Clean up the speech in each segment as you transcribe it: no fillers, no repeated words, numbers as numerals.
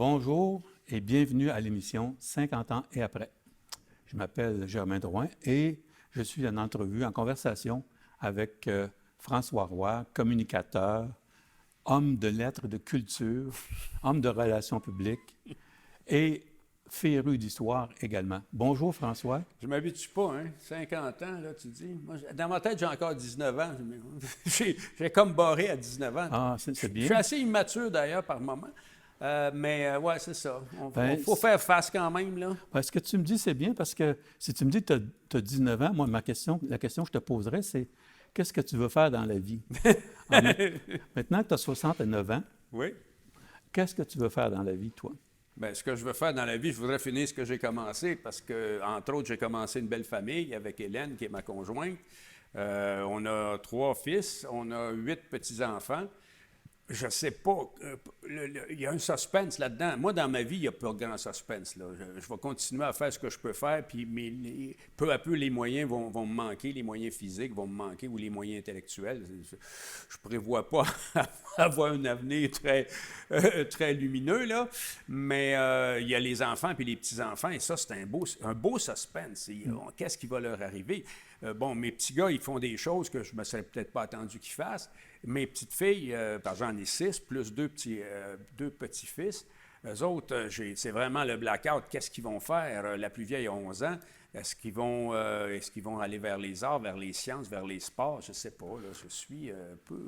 Bonjour et bienvenue à l'émission 50 ans et après. Je m'appelle Germain Drouin et je suis en entrevue, en conversation avec François Roy, communicateur, homme de lettres, de culture, homme de relations publiques et féru d'histoire également. Bonjour François. Je ne m'habitue pas, hein? 50 ans, là, tu dis. Moi, dans ma tête, j'ai encore 19 ans. J'ai comme barré à 19 ans. Ah, c'est bien. Je suis assez immature, d'ailleurs, par moment. Ouais, c'est ça. Il faut faire face quand même, là. Ce que tu me dis, c'est bien parce que si tu me dis que tu as 19 ans, moi, la question que je te poserais, c'est qu'est-ce que tu veux faire dans la vie? Maintenant que tu as 69 ans, oui. Qu'est-ce que tu veux faire dans la vie, toi? Bien, ce que je veux faire dans la vie, je voudrais finir ce que j'ai commencé parce que, entre autres, j'ai commencé une belle famille avec Hélène, qui est ma conjointe. On a 3 fils, on a 8 petits-enfants. Je ne sais pas, il y a un suspense là-dedans. Moi, dans ma vie, il n'y a pas grand suspense, là. Je vais continuer à faire ce que je peux faire, puis peu à peu, les moyens vont me manquer, les moyens physiques vont me manquer ou les moyens intellectuels. Je ne prévois pas avoir un avenir très lumineux, là. Mais il y a les enfants puis les petits-enfants, et ça, c'est un beau suspense. Qu'est-ce qui va leur arriver? Mes petits gars, ils font des choses que je ne me serais peut-être pas attendu qu'ils fassent. Mes petites filles, j'en ai 6, plus 2 petits-fils. Eux autres, c'est vraiment le blackout. Qu'est-ce qu'ils vont faire? La plus vieille a 11 ans. Est-ce qu'ils vont aller vers les arts, vers les sciences, vers les sports? Je ne sais pas. Là, je suis un peu...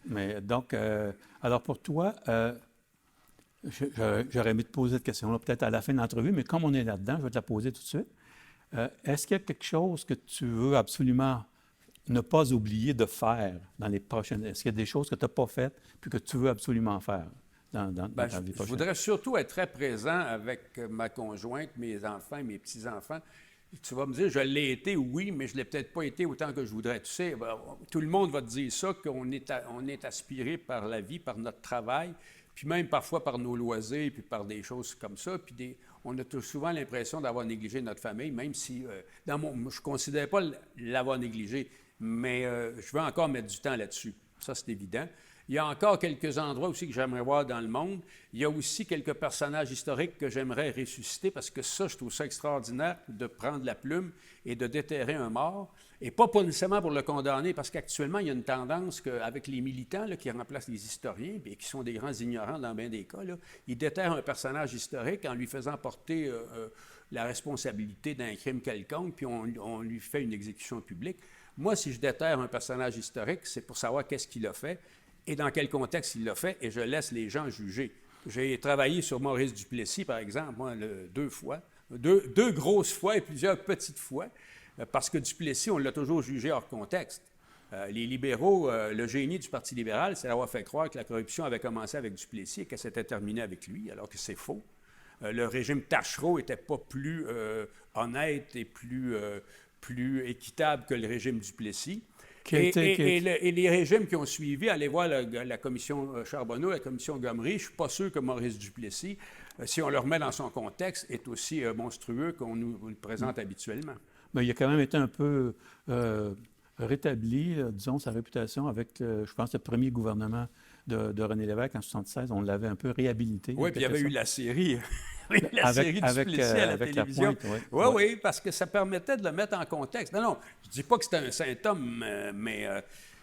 Mais donc, alors pour toi, j'aurais aimé te poser cette question-là peut-être à la fin de l'entrevue, mais comme on est là-dedans, je vais te la poser tout de suite. Est-ce qu'il y a quelque chose que tu veux absolument ne pas oublier de faire dans les prochaines... Est-ce qu'il y a des choses que tu n'as pas faites puis que tu veux absolument faire dans ta vie prochaine? Je voudrais surtout être très présent avec ma conjointe, mes enfants et mes petits-enfants. Tu vas me dire, je l'ai été, oui, mais je ne l'ai peut-être pas été autant que je voudrais. Tu sais, tout le monde va te dire ça, qu'on est aspiré par la vie, par notre travail, puis même parfois par nos loisirs, puis par des choses comme ça. Puis on a souvent l'impression d'avoir négligé notre famille, même si je ne considère pas l'avoir négligé, mais je veux encore mettre du temps là-dessus. Ça, c'est évident. Il y a encore quelques endroits aussi que j'aimerais voir dans le monde. Il y a aussi quelques personnages historiques que j'aimerais ressusciter parce que ça, je trouve ça extraordinaire de prendre la plume et de déterrer un mort. Et pas nécessairement pour le condamner, parce qu'actuellement, il y a une tendance qu'avec les militants là, qui remplacent les historiens et qui sont des grands ignorants dans bien des cas, là, ils déterrent un personnage historique en lui faisant porter la responsabilité d'un crime quelconque, puis on lui fait une exécution publique. Moi, si je déterre un personnage historique, c'est pour savoir qu'est-ce qu'il a fait et dans quel contexte il l'a fait, et je laisse les gens juger. J'ai travaillé sur Maurice Duplessis, par exemple, moi, 2 fois, 2 grosses fois et plusieurs petites fois, parce que Duplessis, on l'a toujours jugé hors contexte. Les libéraux, le génie du Parti libéral, c'est d'avoir fait croire que la corruption avait commencé avec Duplessis et qu'elle s'était terminée avec lui, alors que c'est faux. Le régime Taschereau n'était pas plus honnête et plus équitable que le régime Duplessis. Et les régimes qui ont suivi, allez voir la commission Charbonneau, la commission Gomery, je ne suis pas sûr que Maurice Duplessis, si on le remet dans son contexte, est aussi monstrueux qu'on nous le présente habituellement. Mais il a quand même été un peu rétabli, disons, sa réputation avec, je pense, le premier gouvernement de René Lévesque en 1976. On l'avait un peu réhabilité. Oui, puis il y avait eu la série. Série Duplessis à la télévision. Oui, parce que ça permettait de le mettre en contexte. Non, je ne dis pas que c'était un symptôme, mais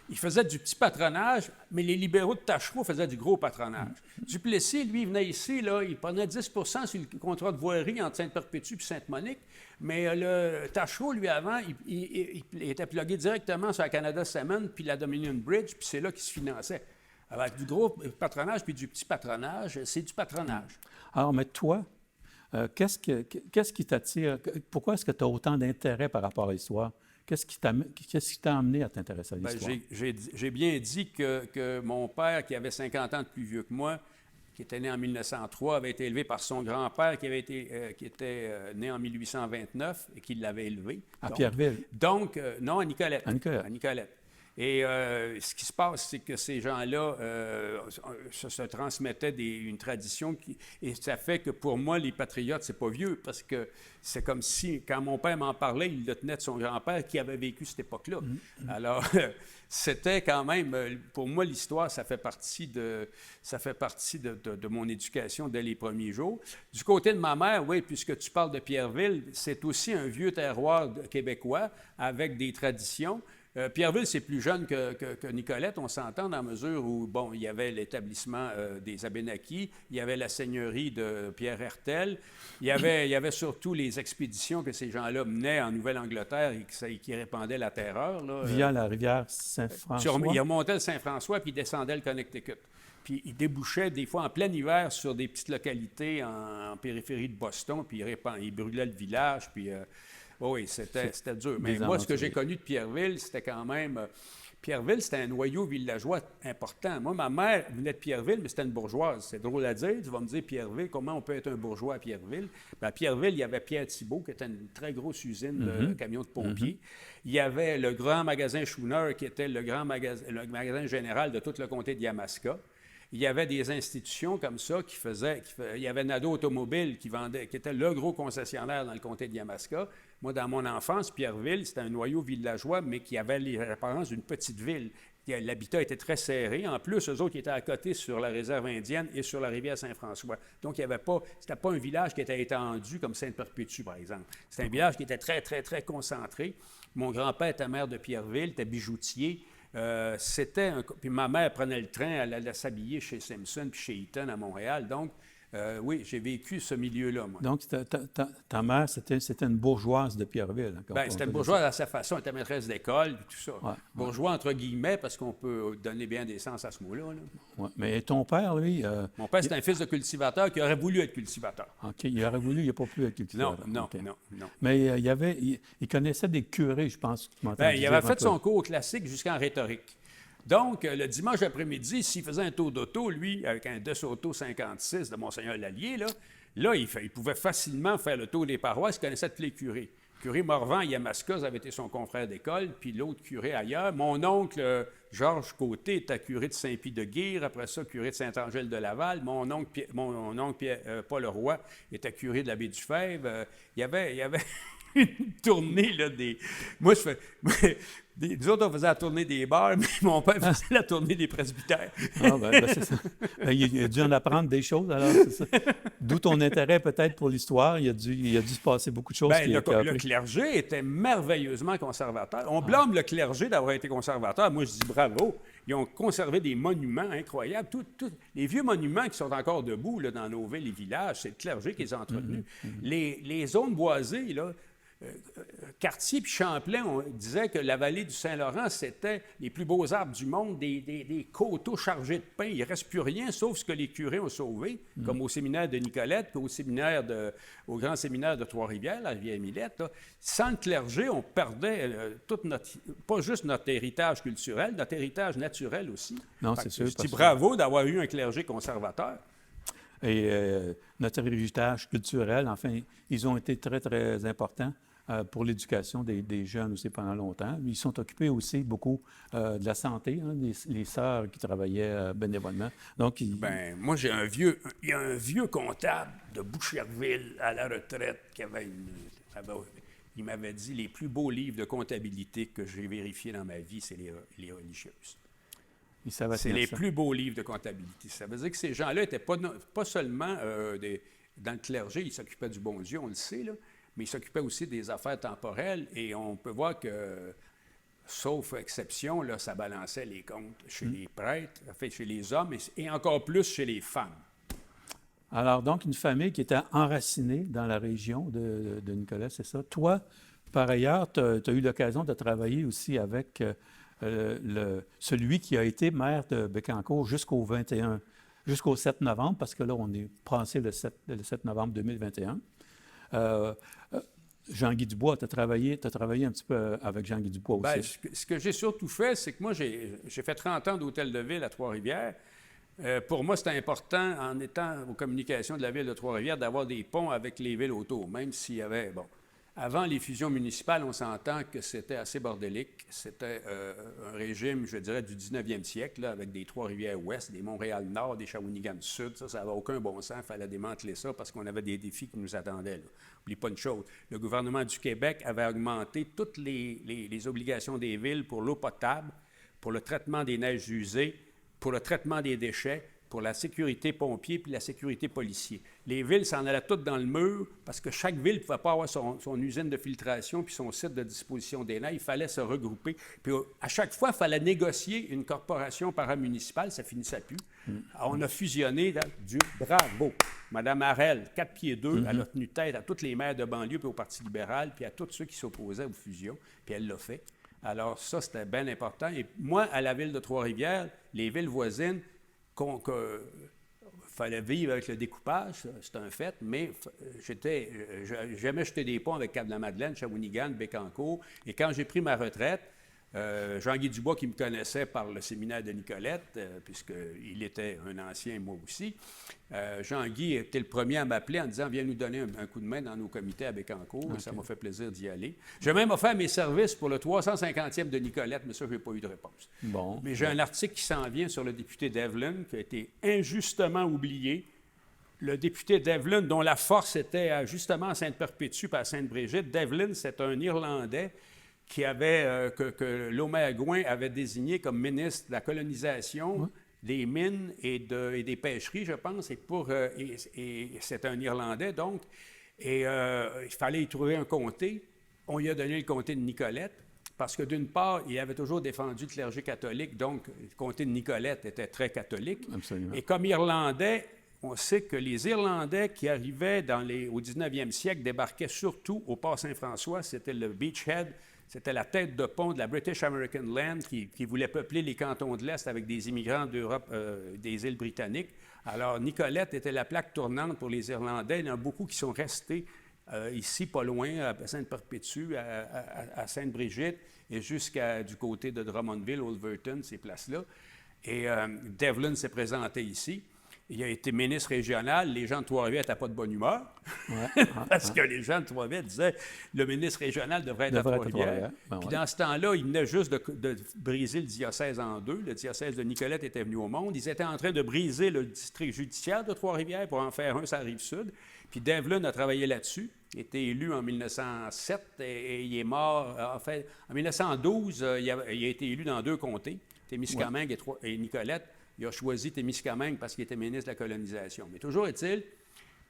il faisait du petit patronage, mais les libéraux de Taschereau faisaient du gros patronage. Duplessis, lui, il venait ici, là, il prenait 10 sur le contrat de voirie entre Sainte-Perpétue et Sainte-Monique, mais le Taschereau, lui, avant, il était plugué directement sur la Canada Cement puis la Dominion Bridge, puis c'est là qu'il se finançait. Avec du gros patronage puis du petit patronage, c'est du patronage. Alors, mais toi, qu'est-ce qui t'attire? Pourquoi est-ce que tu as autant d'intérêt par rapport à l'histoire? Qu'est-ce qui t'a amené à t'intéresser à l'histoire? J'ai bien dit que mon père, qui avait 50 ans de plus vieux que moi, qui était né en 1903, avait été élevé par son grand-père qui était né en 1829 et qui l'avait élevé. À Pierreville? Non, à Nicolette. À Nicolette. Et ce qui se passe, c'est que ces gens-là se transmettaient une tradition et ça fait que pour moi, les patriotes, c'est pas vieux parce que c'est comme si, quand mon père m'en parlait, il le tenait de son grand-père qui avait vécu cette époque-là. Alors, c'était quand même, pour moi, l'histoire, ça fait partie de mon éducation dès les premiers jours. Du côté de ma mère, oui, puisque tu parles de Pierreville, c'est aussi un vieux terroir québécois avec des traditions. Pierreville, c'est plus jeune que Nicolette, on s'entend dans la mesure où, bon, il y avait l'établissement des Abénaquis, il y avait la seigneurie de Pierre Hertel, il y avait surtout les expéditions que ces gens-là menaient en Nouvelle-Angleterre et qui répandaient la terreur. Là, via la rivière Saint-François. Ils remontaient le Saint-François puis ils descendaient le Connecticut. Puis ils débouchaient des fois en plein hiver sur des petites localités en périphérie de Boston, puis ils brûlaient le village, puis... oui, c'était dur. Mais moi, ce que j'ai connu de Pierreville, c'était quand même... Pierreville, c'était un noyau villageois important. Moi, ma mère venait de Pierreville, mais c'était une bourgeoise. C'est drôle à dire. Tu vas me dire, Pierreville, comment on peut être un bourgeois à Pierreville? Bien, à Pierreville, il y avait Pierre Thibault, qui était une très grosse usine de camions de pompiers. Il y avait le grand magasin Schooner, qui était le magasin général de tout le comté de Yamaska. Il y avait des institutions comme ça il y avait Nadeau Automobile qui était le gros concessionnaire dans le comté de Yamaska. Moi, dans mon enfance, Pierreville, c'était un noyau villageois, mais qui avait les apparences d'une petite ville. L'habitat était très serré. En plus, eux autres, ils étaient à côté sur la réserve indienne et sur la rivière Saint-François. Donc, c'était pas un village qui était étendu comme Sainte-Perpétue, par exemple. C'était un village qui était très, très, très concentré. Mon grand-père était maire de Pierreville, était bijoutier. Puis ma mère prenait le train, elle allait s'habiller chez Simpson puis chez Eaton à Montréal. Donc, oui, j'ai vécu ce milieu-là, moi. Donc, ta mère, c'était une bourgeoise de Pierreville. Bien, c'était une bourgeoise à sa façon. Elle était maîtresse d'école, tout ça. Ouais, bourgeois, entre guillemets, parce qu'on peut donner bien des sens à ce mot-là. Là. Ouais. Mais ton père, lui... Mon père, c'est un fils de cultivateur qui aurait voulu être cultivateur. OK, il aurait voulu, il n'a pas pu être cultivateur. Non. Mais il connaissait des curés, je pense. Bien, il avait fait son cours classique jusqu'en rhétorique. Donc, le dimanche après-midi, s'il faisait un tour d'auto, lui, avec un DeSoto 56 de Monseigneur Lallier, là il pouvait facilement faire le tour des paroisses, il connaissait tous les curés. Le curé Morvan à Yamaska avait été son confrère d'école, puis l'autre curé ailleurs. Mon oncle, Georges Côté, était curé de Saint-Pie-de-Guire, après ça, curé de Saint-Angèle de Laval. Mon oncle Paul Roy était curé de la baie du Fèvre. Il y avait une tournée, là, Moi, nous autres, on faisait la tournée des bars, mais mon père faisait la tournée des presbytères. C'est ça. Il a dû en apprendre des choses, alors, c'est ça. D'où ton intérêt, peut-être, pour l'histoire. Il a dû se passer beaucoup de choses. Le clergé était merveilleusement conservateur. On blâme le clergé d'avoir été conservateur. Moi, je dis bravo. Ils ont conservé des monuments incroyables. Les vieux monuments qui sont encore debout là, dans nos villes et villages, c'est le clergé qui les a entretenus. Les zones boisées, là, Cartier puis Champlain, on disait que la vallée du Saint-Laurent, c'était les plus beaux arbres du monde, des coteaux chargés de pain. Il ne reste plus rien, sauf ce que les curés ont sauvé, comme au séminaire de Nicolette, puis au grand séminaire de Trois-Rivières, la Rivière-Millette. Là. Sans le clergé, on perdait pas juste notre héritage culturel, notre héritage naturel aussi. Non, c'est sûr. Je dis bravo d'avoir eu un clergé conservateur. Et notre héritage culturel, enfin, ils ont été très, très importants pour l'éducation des jeunes aussi pendant longtemps. Ils sont occupés aussi beaucoup de la santé, hein, les sœurs qui travaillaient bénévolement. Donc, moi, il y a un vieux comptable de Boucherville à la retraite qui il m'avait dit les plus beaux livres de comptabilité que j'ai vérifiés dans ma vie, c'est les religieuses. C'est les plus beaux livres de comptabilité. Ça veut dire que ces gens-là n'étaient pas seulement dans le clergé, ils s'occupaient du bon Dieu, on le sait, là, mais ils s'occupaient aussi des affaires temporelles. Et on peut voir que, sauf exception, là, ça balançait les comptes chez les prêtres, chez les hommes et encore plus chez les femmes. Alors, donc, une famille qui était enracinée dans la région de Nicolet, c'est ça. Toi, par ailleurs, tu as eu l'occasion de travailler aussi avec... celui qui a été maire de Bécancour jusqu'au 7 novembre, parce que là, on est passé le 7 novembre 2021. Jean-Guy Dubois, tu as travaillé un petit peu avec Jean-Guy Dubois aussi. Ce que j'ai surtout fait, c'est que moi, j'ai fait 30 ans d'hôtel de ville à Trois-Rivières. Pour moi, c'était important, en étant aux communications de la ville de Trois-Rivières, d'avoir des ponts avec les villes autour, même s'il y avait... Avant les fusions municipales, on s'entend que c'était assez bordélique. C'était un régime, je dirais, du 19e siècle, là, avec des Trois-Rivières-Ouest, des Montréal-Nord, des Shawinigan-Sud. Ça n'avait aucun bon sens. Il fallait démanteler ça parce qu'on avait des défis qui nous attendaient. N'oublie pas une chose. Le gouvernement du Québec avait augmenté toutes les obligations des villes pour l'eau potable, pour le traitement des neiges usées, pour le traitement des déchets, pour la sécurité pompier puis la sécurité policier. Les villes s'en allaient toutes dans le mur parce que chaque ville ne pouvait pas avoir son usine de filtration puis son site de disposition des neiges. Il fallait se regrouper. Puis à chaque fois, il fallait négocier une corporation paramunicipale. Ça ne finissait plus. On a fusionné. Dieu, bravo! Mme Harel, 4 pieds 2, elle a tenu tête à tous les maires de banlieue puis au Parti libéral puis à tous ceux qui s'opposaient aux fusions. Puis elle l'a fait. Alors ça, c'était bien important. Et moi, à la ville de Trois-Rivières, les villes voisines, fallait vivre avec le découpage, c'est un fait, mais j'aimais jeter des ponts avec Cap-de-la-Madeleine, Shawinigan, Bécancour. Et quand j'ai pris ma retraite, Jean-Guy Dubois, qui me connaissait par le séminaire de Nicolette, puisqu'il était un ancien, moi aussi, Jean-Guy était le premier à m'appeler en disant « Viens nous donner un coup de main dans nos comités à Bécancour. Okay. » Ça m'a fait plaisir d'y aller. J'ai même offert mes services pour le 350e de Nicolette, mais ça, je n'ai pas eu de réponse. Bon. Mais j'ai un article qui s'en vient sur le député Devlin, qui a été injustement oublié. Le député Devlin, dont la force était justement à Sainte-Perpétue et à Sainte-Brigitte. Devlin, c'est un Irlandais qui avait, que Laumer-Gouin avait désigné comme ministre de la colonisation, des mines et des pêcheries, je pense, et c'est un Irlandais, donc, et il fallait y trouver un comté. On lui a donné le comté de Nicolette, parce que d'une part, il avait toujours défendu le clergé catholique, donc le comté de Nicolette était très catholique. Absolument. Et comme Irlandais, on sait que les Irlandais qui arrivaient au 19e siècle débarquaient surtout au Port Saint-François, c'était le beachhead. C'était la tête de pont de la British American Land qui voulait peupler les cantons de l'Est avec des immigrants d'Europe, des îles britanniques. Alors, Nicolette était la plaque tournante pour les Irlandais. Il y en a beaucoup qui sont restés ici, pas loin, à Sainte-Perpétue, à Sainte-Brigitte, et jusqu'à du côté de Drummondville, Wolverton, ces places-là. Et Devlin s'est présenté ici. Il a été ministre régional. Les gens de Trois-Rivières n'étaient pas de bonne humeur. Parce que les gens de Trois-Rivières disaient le ministre régional devrait être à Trois-Rivières. Puis dans ce temps-là, il venait juste de briser le diocèse en deux. Le diocèse de Nicolette était venu au monde. Ils étaient en train de briser le district judiciaire de Trois-Rivières pour en faire un sur la Rive-Sud. Puis Devlin a travaillé là-dessus. Il a été élu en 1907 et il est mort. En fait, en 1912, il a été élu dans 2 comtés, Témiscamingue et Nicolette. Il a choisi Témiscamingue parce qu'il était ministre de la colonisation. Mais toujours est-il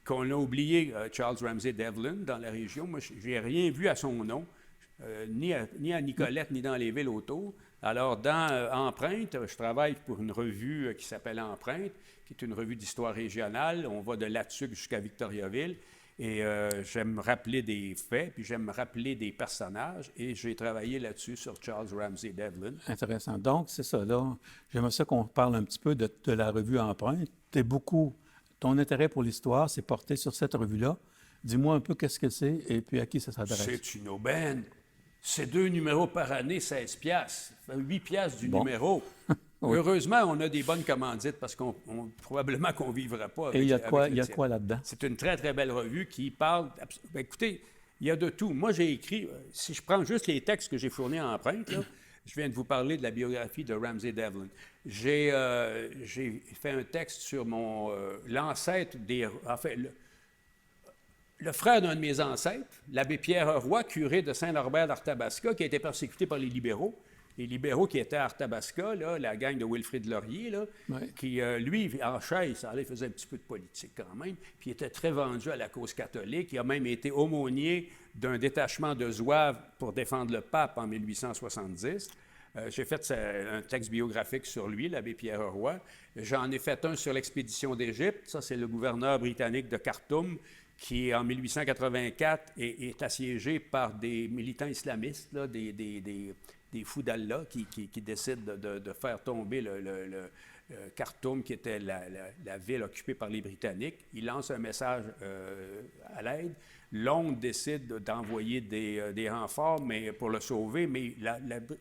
qu'on a oublié Charles Ramsay Devlin dans la région. Moi, je n'ai rien vu à son nom, ni à Nicolette, ni dans les villes autour. Alors, dans Empreinte, je travaille pour une revue qui s'appelle Empreinte, qui est une revue d'histoire régionale. On va de Latuc jusqu'à Victoriaville. Et j'aime me rappeler des faits, puis j'aime me rappeler des personnages. Et j'ai travaillé là-dessus sur Charles Ramsay Devlin. Intéressant. Donc, c'est ça, là. J'aimerais ça qu'on parle un petit peu de la revue Empreinte. Ton intérêt pour l'histoire s'est porté sur cette revue-là. Dis-moi un peu qu'est-ce que c'est et puis à qui ça s'adresse. C'est une aubaine. C'est 2 numéros par année, 16 piastres. 8 piastres du numéro. Oui. Heureusement, on a des bonnes commandites parce probablement qu'on ne vivra pas avec. Et il y a quoi là-dedans? C'est une très, très belle revue qui parle. Écoutez, il y a de tout. Moi, j'ai écrit, si je prends juste les textes que j'ai fournis en Empreinte, là, je viens de vous parler de la biographie de Ramsay Devlin. J'ai fait un texte sur l'ancêtre le frère d'un de mes ancêtres, l'abbé Pierre Roy, curé de Saint-Norbert d'Arthabasca, qui a été persécuté par les libéraux. Les libéraux qui étaient à Arthabasca, là, la gang de Wilfrid Laurier, là, qui, lui, en chaise, il faisait un petit peu de politique quand même, puis il était très vendu à la cause catholique. Il a même été aumônier d'un détachement de Zouaves pour défendre le pape en 1870. J'ai fait un texte biographique sur lui, l'abbé Pierre Roy. J'en ai fait un sur l'expédition d'Égypte. Ça, c'est le gouverneur britannique de Khartoum qui, en 1884, est assiégé par des militants islamistes, là, des fous d'Allah qui décident de faire tomber le Khartoum, qui était la ville occupée par les Britanniques. Il lance un message à l'aide. Londres décide d'envoyer des renforts pour le sauver, mais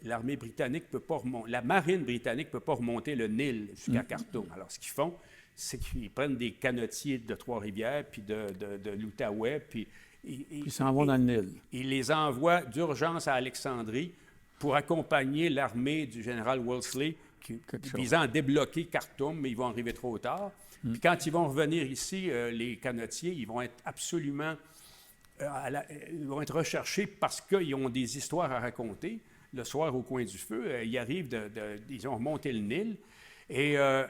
l'armée britannique peut pas remonter, la marine britannique ne peut pas remonter le Nil jusqu'à Khartoum. Alors, ce qu'ils font, c'est qu'ils prennent des canotiers de Trois-Rivières, puis de l'Outaouais, puis Ils s'en vont dans le Nil. ils les envoient d'urgence à Alexandrie pour accompagner l'armée du général Wellesley, visant à débloquer Khartoum, mais ils vont arriver trop tard. Puis quand ils vont revenir ici, les canotiers, ils vont être absolument... ils vont être recherchés parce qu'ils ont des histoires à raconter. Le soir, au coin du feu, ils arrivent, ils ont remonté le Nil. Et un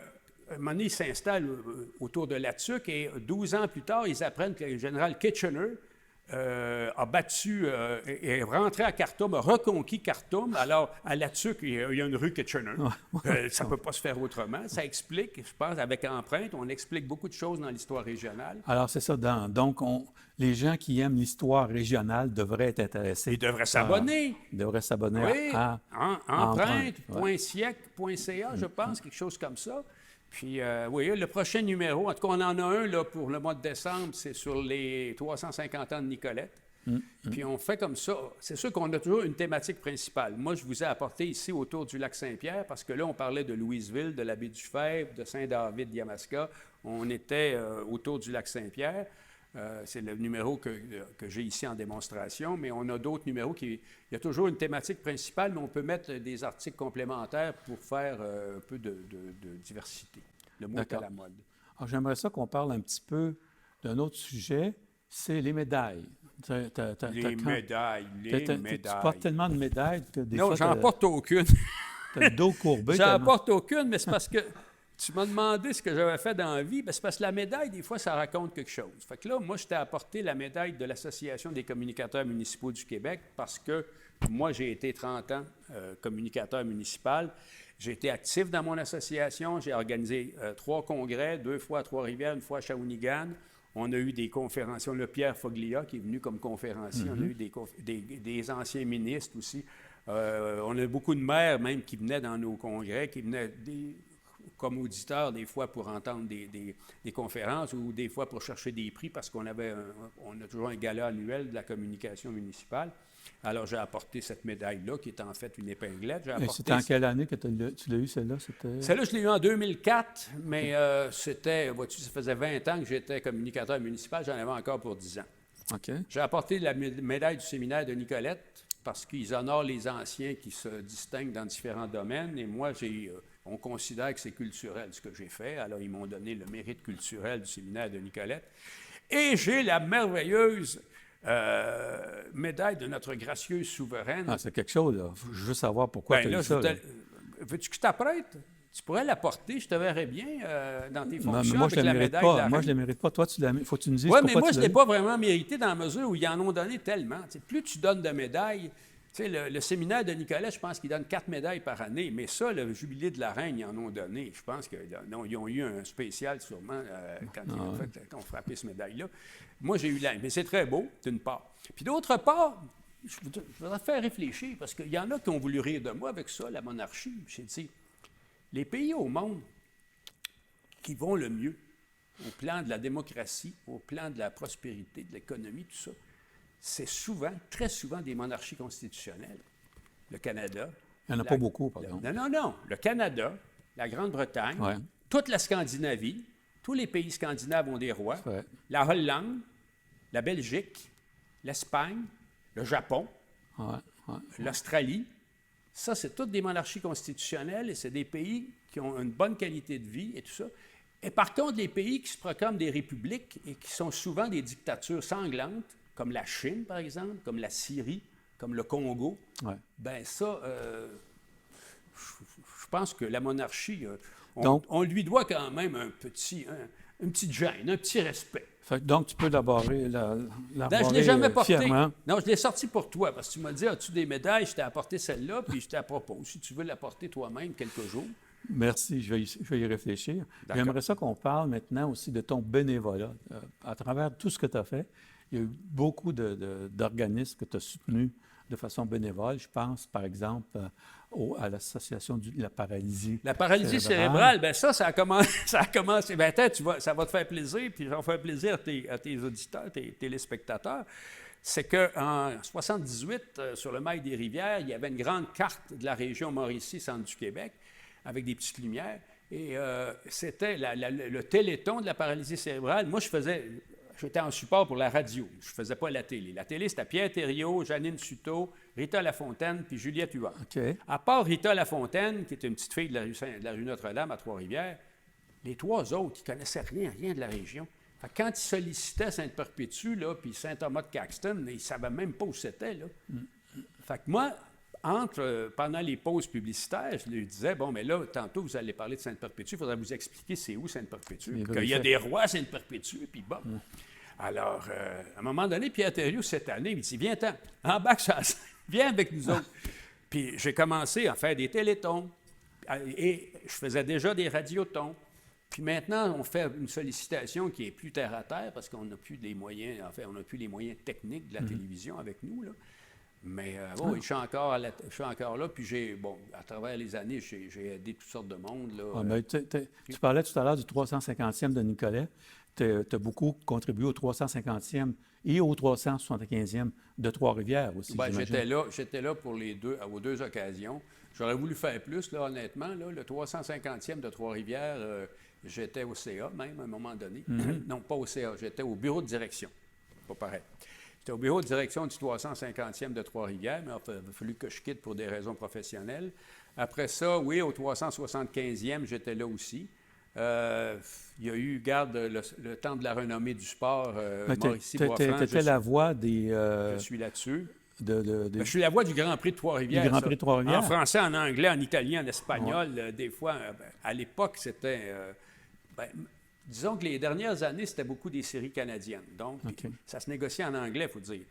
moment donné, ils s'installent autour de Latuc. Et 12 ans plus tard, ils apprennent que le général Kitchener a battu, est rentré à Khartoum, a reconquis Khartoum. Alors, à Latuc, il y a une rue Kitchener. Ça ne peut pas se faire autrement. Ça explique, je pense, avec empreinte, on explique beaucoup de choses dans l'histoire régionale. Alors, c'est ça. Donc, les gens qui aiment l'histoire régionale devraient être intéressés. Ils devraient s'abonner. Ils devraient s'abonner Oui, à empreinte.siec.ca, je pense, quelque chose comme ça. Puis, oui, le prochain numéro, en tout cas, on en a un là, pour le mois de décembre, c'est sur les 350 ans de Nicolette. Puis on fait comme ça. C'est sûr qu'on a toujours une thématique principale. Moi, je vous ai apporté ici autour du lac Saint-Pierre, parce que là, on parlait de Louisville, de la baie du Fèvre, de Saint-David-Yamaska. On était autour du lac Saint-Pierre. C'est le numéro que j'ai ici en démonstration, mais on a d'autres numéros il y a toujours une thématique principale, mais on peut mettre des articles complémentaires pour faire un peu de diversité. Le mot est à la mode. Alors, j'aimerais ça qu'on parle un petit peu d'un autre sujet, c'est les médailles. Les médailles. Tu portes tellement de médailles que des fois... Non, j'en porte aucune. Tu as le dos courbé. J'en porte aucune, mais c'est parce que... Tu m'as demandé ce que j'avais fait dans la vie. Bien, c'est parce que la médaille, des fois, ça raconte quelque chose. Fait que là, moi, je t'ai apporté la médaille de l'Association des communicateurs municipaux du Québec parce que moi, j'ai été 30 ans communicateur municipal. J'ai été actif dans mon association. J'ai organisé 3 congrès, 2 fois à Trois-Rivières, 1 fois à Shawinigan. On a eu des conférenciers. On a Pierre Foglia qui est venu comme conférencier. On a eu des anciens ministres aussi. On a eu beaucoup de maires même qui venaient dans nos congrès, qui venaient comme auditeurs, des fois, pour entendre des conférences ou des fois pour chercher des prix parce qu'on a toujours un gala annuel de la communication municipale. Alors, j'ai apporté cette médaille-là, qui est en fait une épinglette. C'était en quelle année que tu l'as eu, celle-là? Celle-là, je l'ai eue en 2004, mais c'était, vois-tu, ça faisait 20 ans que j'étais communicateur municipal, j'en avais encore pour 10 ans. Okay. J'ai apporté la médaille du séminaire de Nicolette parce qu'ils honorent les anciens qui se distinguent dans différents domaines. Et moi, on considère que c'est culturel ce que j'ai fait. Alors, ils m'ont donné le mérite culturel du séminaire de Nicolette. Et j'ai la merveilleuse médaille de notre gracieuse souveraine. Ah, c'est quelque chose, là. Je veux savoir pourquoi tu as eu ça. Veux-tu que je t'apprête? Tu pourrais la porter, je te verrais bien dans tes fonctions moi, avec la médaille pas. de la Moi, reine. je ne la mérite pas. Toi, tu l'as. Il faut que tu nous dises pourquoi mais moi, je ne l'ai pas vraiment mérité dans la mesure où ils en ont donné tellement. T'sais, plus tu donnes de médailles... Tu sais, le séminaire de Nicolet, je pense qu'ils donnent 4 médailles par année, mais ça, le jubilé de la reine, ils en ont donné. Je pense qu'ils ont eu un spécial sûrement quand ils ont frappé cette médaille-là. Moi, j'ai eu la... Mais c'est très beau, d'une part. Puis d'autre part, je voudrais te faire réfléchir, parce qu'il y en a qui ont voulu rire de moi avec ça, la monarchie. J'ai dit, les pays au monde qui vont le mieux, au plan de la démocratie, au plan de la prospérité, de l'économie, tout ça, c'est souvent, très souvent, des monarchies constitutionnelles. Le Canada. Il n'y en a pas beaucoup, par exemple. Non. Le Canada, la Grande-Bretagne, toute la Scandinavie, tous les pays scandinaves ont des rois. La Hollande, la Belgique, l'Espagne, le Japon, l'Australie. Ça, c'est toutes des monarchies constitutionnelles et c'est des pays qui ont une bonne qualité de vie et tout ça. Et par contre, les pays qui se proclament des républiques et qui sont souvent des dictatures sanglantes, comme la Chine, par exemple, comme la Syrie, comme le Congo, bien ça, je pense que la monarchie, on lui doit quand même une petite gêne, un petit respect. Donc, tu peux l'aborder je ne l'ai jamais porté. Fièrement. Non, je l'ai sorti pour toi, parce que tu m'as dit, as-tu des médailles? Je t'ai apporté celle-là, puis je te la propose. Si tu veux la porter toi-même quelques jours. Merci, je vais y réfléchir. J'aimerais ça qu'on parle maintenant aussi de ton bénévolat. À travers tout ce que tu as fait, il y a eu beaucoup d'organismes que tu as soutenus de façon bénévole. Je pense, par exemple, à l'association de la paralysie. La paralysie cérébrale, bien ça a commencé. Bien, ça va te faire plaisir, puis ça va faire plaisir à tes auditeurs, tes téléspectateurs. C'est qu'en 1978, sur le Mail-des-Rivières, il y avait une grande carte de la région Mauricie, centre du Québec, avec des petites lumières. Et c'était le téléthon de la paralysie cérébrale. Moi, j'étais en support pour la radio. Je ne faisais pas la télé. La télé, c'était Pierre Thériault, Janine Suteau, Rita Lafontaine, puis Juliette Huard. OK. À part Rita Lafontaine, qui était une petite fille de la rue Notre-Dame à Trois-Rivières, les trois autres, ils ne connaissaient rien de la région. Fait que quand ils sollicitaient Sainte-Perpétue, là, puis Saint-Thomas de Caxton, ils ne savaient même pas où c'était, là. Fait que moi, pendant les pauses publicitaires, je lui disais, bon, mais là, tantôt, vous allez parler de Sainte-Perpétue, il faudrait vous expliquer c'est où Sainte-Perpétue, qu'il y a des rois à Sainte-Perpétue, puis bon. Alors, à un moment donné, Pierre Thériault, cette année, il dit, viens-t'en, embarque sur la scène, viens avec nous autres. Puis j'ai commencé à faire des télétons, et je faisais déjà des radiotons. Puis maintenant, on fait une sollicitation qui est plus terre-à-terre, parce qu'on n'a plus les moyens, en fait, on n'a plus les moyens techniques de la télévision avec nous, là. Mais je suis encore là, puis à travers les années, j'ai aidé toutes sortes de monde. Là, mais tu parlais tout à l'heure du 350e de Nicolet. Tu as beaucoup contribué au 350e et au 375e de Trois-Rivières aussi, j'étais là pour aux deux occasions. J'aurais voulu faire plus, là, honnêtement. Là, le 350e de Trois-Rivières, j'étais au CA même à un moment donné. Non, pas au CA, j'étais au bureau de direction. Pas pareil. J'étais au bureau de direction du 350e de Trois-Rivières, mais il a fallu que je quitte pour des raisons professionnelles. Après ça, oui, au 375e, j'étais là aussi. Il y a eu, le temps de la renommée du sport, Mauricie Boisfranc. Tu étais la voix des... je suis là-dessus. Je suis la voix du Grand Prix de Trois-Rivières. Du Grand Prix de Trois-Rivières. En français, en anglais, en italien, en espagnol. Des fois, à l'époque, c'était... disons que les dernières années, c'était beaucoup des séries canadiennes. Donc, ça se négociait en anglais, il faut dire.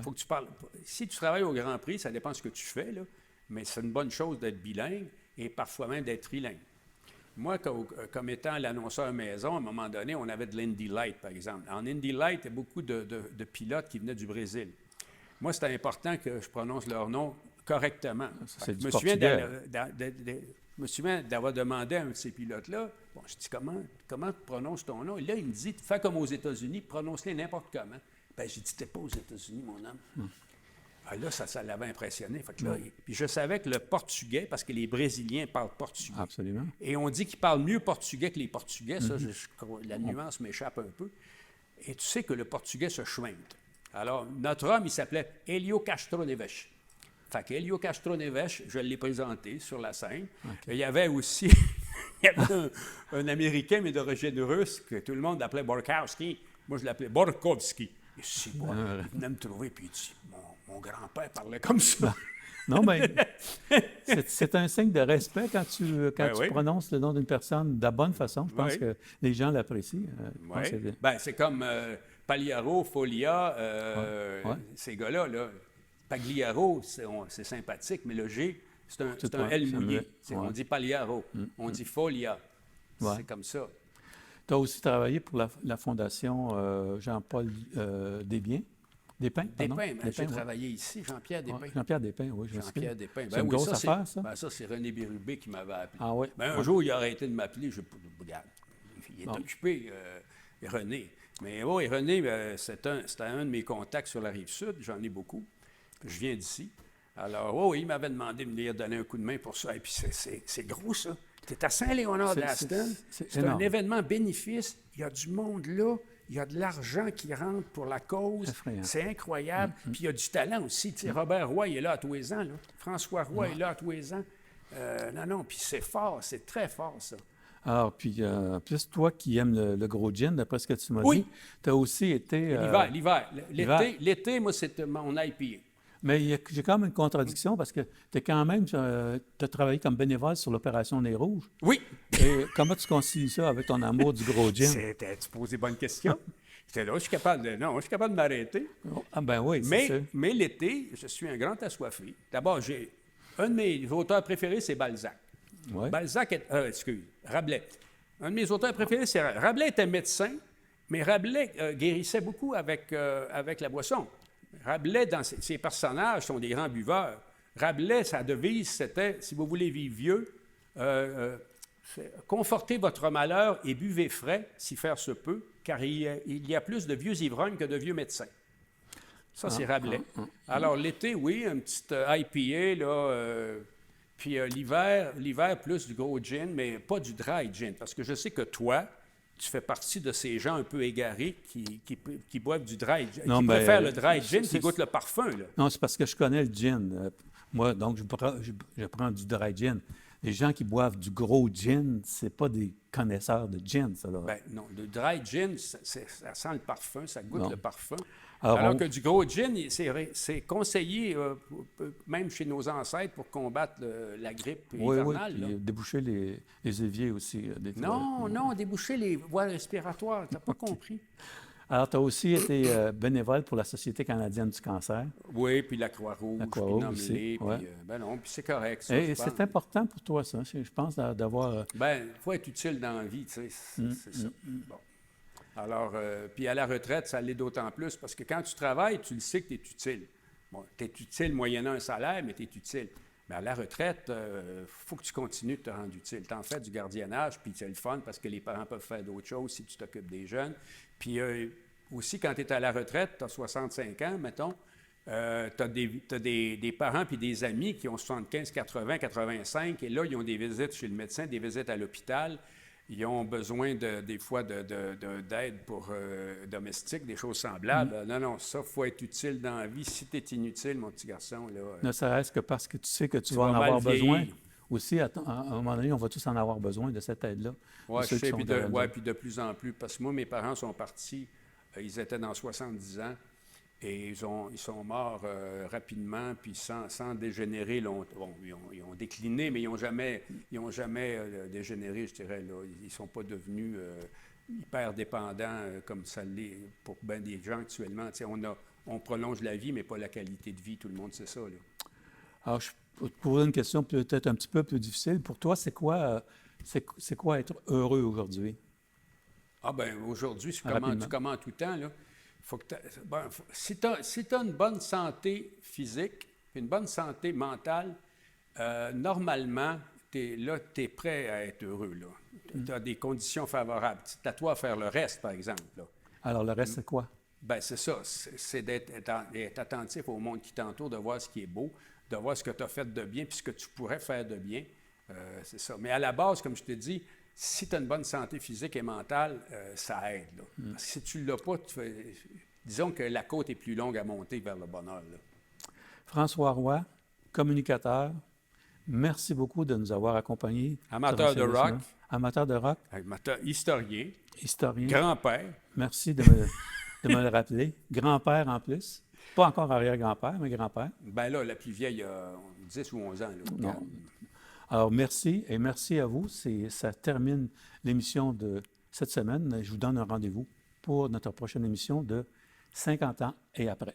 Faut que tu parles. Si tu travailles au Grand Prix, ça dépend de ce que tu fais, là, mais c'est une bonne chose d'être bilingue et parfois même d'être trilingue. Moi, comme étant l'annonceur maison, à un moment donné, on avait de l'Indy Light, par exemple. En Indy Light, il y a beaucoup de pilotes qui venaient du Brésil. Moi, c'était important que je prononce leur nom correctement. Je me souviens d'avoir demandé à un de ces pilotes-là, je dis, comment tu prononces ton nom? Et là, il me dit, fais comme aux États-Unis, prononce-les n'importe comment. J'ai dit, t'es pas aux États-Unis, mon homme. Là, ça l'avait impressionné. Fait que là, puis je savais que le portugais, parce que les Brésiliens parlent portugais. Absolument. Et on dit qu'ils parlent mieux portugais que les Portugais. Ça, la nuance m'échappe un peu. Et tu sais que le portugais se schwinte. Alors, notre homme, il s'appelait Hélio Castro Neves. Fait qu'Hélio Castro Neves, je l'ai présenté sur la scène. Il y avait aussi un Américain, mais d'origine russe, que tout le monde appelait Borkowski. Moi, je l'appelais Borkovski. Et il venait me trouver, puis il dit, mon grand-père parlait comme ça. Non, mais c'est un signe de respect quand tu prononces le nom d'une personne de la bonne façon. Je pense que les gens l'apprécient. C'est comme Pagliaro, Folia, ces gars-là. Pagliaro, c'est sympathique, mais le G, c'est un L mouillé. On dit Pagliaro, on dit Folia. C'est comme ça. Tu as aussi travaillé pour la Fondation Jean-Paul Despins. J'ai travaillé ici, Jean-Pierre Despins. Jean-Pierre Despins, oui, je sais. Jean-Pierre Despins. C'est une grosse affaire, ça? Ça, c'est René Bérubé qui m'avait appelé. Ah oui? Un jour, il a arrêté de m'appeler. Regarde, il est occupé, René. Mais oui, René, c'était un de mes contacts sur la Rive-Sud. J'en ai beaucoup. Je viens d'ici. Alors, il m'avait demandé de venir donner un coup de main pour ça. Et puis, c'est gros, ça. Tu es à Saint-Léonard-d'Aston. C'est un événement bénéfice. Il y a du monde là. Il y a de l'argent qui rentre pour la cause. C'est incroyable. Puis il y a du talent aussi. Tu sais, Robert Roy il est là à tous les ans. Là. François Roy est là à tous les ans. Puis c'est fort. C'est très fort, ça. Alors, puis, plus toi qui aimes le gros gin, d'après ce que tu m'as dit, tu as aussi été... L'hiver. L'été, moi, c'était mon IPA. Mais j'ai quand même une contradiction parce que tu as travaillé comme bénévole sur l'opération Nez Rouge. Oui. Et comment tu concilies ça avec ton amour du gros gin? Tu poses des bonnes questions. J'étais là, je suis capable de m'arrêter. Ah ben oui, c'est ça. Mais l'été, je suis un grand assoiffé. D'abord, un de mes auteurs préférés, c'est Balzac. Ouais. Rabelais. Un de mes auteurs préférés, c'est Rabelais était médecin, mais Rabelais guérissait beaucoup avec la boisson. Rabelais, dans ses personnages, sont des grands buveurs. Rabelais, sa devise, c'était « Si vous voulez vivre vieux, confortez votre malheur et buvez frais, si faire se peut, car il y a plus de vieux ivrognes que de vieux médecins. » Ça, c'est Rabelais. Alors, l'été, oui, un petit IPA, là... Puis l'hiver, plus du gros gin, mais pas du dry gin. Parce que je sais que toi, tu fais partie de ces gens un peu égarés qui boivent du dry gin, Non, qui ben, préfèrent le dry gin, qui c'est- goûtent le parfum, là. Non, c'est parce que je connais le gin. Moi, donc, je prends du dry gin. Les gens qui boivent du gros gin, c'est pas des connaisseurs de gin, ça, là. Ben non, le dry gin, ça sent le parfum, ça goûte Non. le parfum. Alors, Alors que du gros gin, c'est conseillé, même chez nos ancêtres, pour combattre la grippe oui, hivernale, là. puis déboucher les éviers aussi. Des fois. Non, déboucher les voies respiratoires, t'as pas compris. Alors, tu as aussi été bénévole pour la Société canadienne du cancer. Oui, puis la Croix-Rouge, La puis Croix-Rouge nomme-les, aussi, ouais. puis ben non, puis c'est correct, ça, Et je pense. c'est important pour toi, ça, je pense, d'avoir... Ben, il faut être utile dans la vie, tu sais, c'est ça. Bon. Alors, puis à la retraite, ça l'est d'autant plus, parce que quand tu travailles, tu le sais que tu es utile. Bon, tu es utile moyennant un salaire, mais tu es utile. Mais à la retraite, il faut que tu continues de te rendre utile. Tu en fais du gardiennage, puis c'est le fun, parce que les parents peuvent faire d'autres choses si tu t'occupes des jeunes. Puis aussi, quand tu es à la retraite, tu as 65 ans, mettons, tu as des parents puis des amis qui ont 75, 80, 85, et là, ils ont des visites chez le médecin, des visites à l'hôpital. Ils ont besoin des fois d'aide pour domestique, des choses semblables. Non, ça, il faut être utile dans la vie. Si tu es inutile, mon petit garçon, là, Ne serait-ce que parce que tu sais que tu vas vas en mal avoir besoin. vieillir. Aussi, à un moment donné, on va tous en avoir besoin de cette aide-là. Oui, Ceux je qui sais, sont puis derrière nous. puis de plus en plus. Parce que moi, mes parents sont partis, ils étaient dans 70 ans, et ils sont morts rapidement, puis sans dégénérer longtemps. Bon, ils ont décliné, mais ils n'ont jamais dégénéré, je dirais. Là. Ils ne sont pas devenus hyper dépendants comme ça l'est pour bien des gens actuellement. Tu sais, on prolonge la vie, mais pas la qualité de vie. Tout le monde sait ça. Là. Alors, je peux te poser une question peut-être un petit peu plus difficile. Pour toi, c'est quoi être heureux aujourd'hui? Ah ben aujourd'hui, Rapidement. comme en tout temps, là, faut que si tu as une bonne santé physique, une bonne santé mentale, normalement, tu es prêt à être heureux. Tu as des conditions favorables. C'est à toi de faire le reste, par exemple. Là. Alors, le reste, c'est quoi? Ben c'est ça, c'est d'être attentif au monde qui t'entoure, de voir ce qui est beau, de voir ce que tu as fait de bien, puis ce que tu pourrais faire de bien. C'est ça. Mais à la base, comme je te dis, si tu as une bonne santé physique et mentale, ça aide. Là. Parce que si tu ne l'as pas, disons que la côte est plus longue à monter vers le bonheur. Là. François Roy, communicateur, merci beaucoup de nous avoir accompagnés. Amateur de rock. Amateur de rock, Historien, historien. grand-père. Merci de me le rappeler. Grand-père en plus. Pas encore arrière-grand-père, mais grand-père. Ben là, la plus vieille a 10 ou 11 ans. Là, Non. Alors, merci et merci à vous. Ça termine l'émission de cette semaine. Je vous donne un rendez-vous pour notre prochaine émission de 50 ans et après.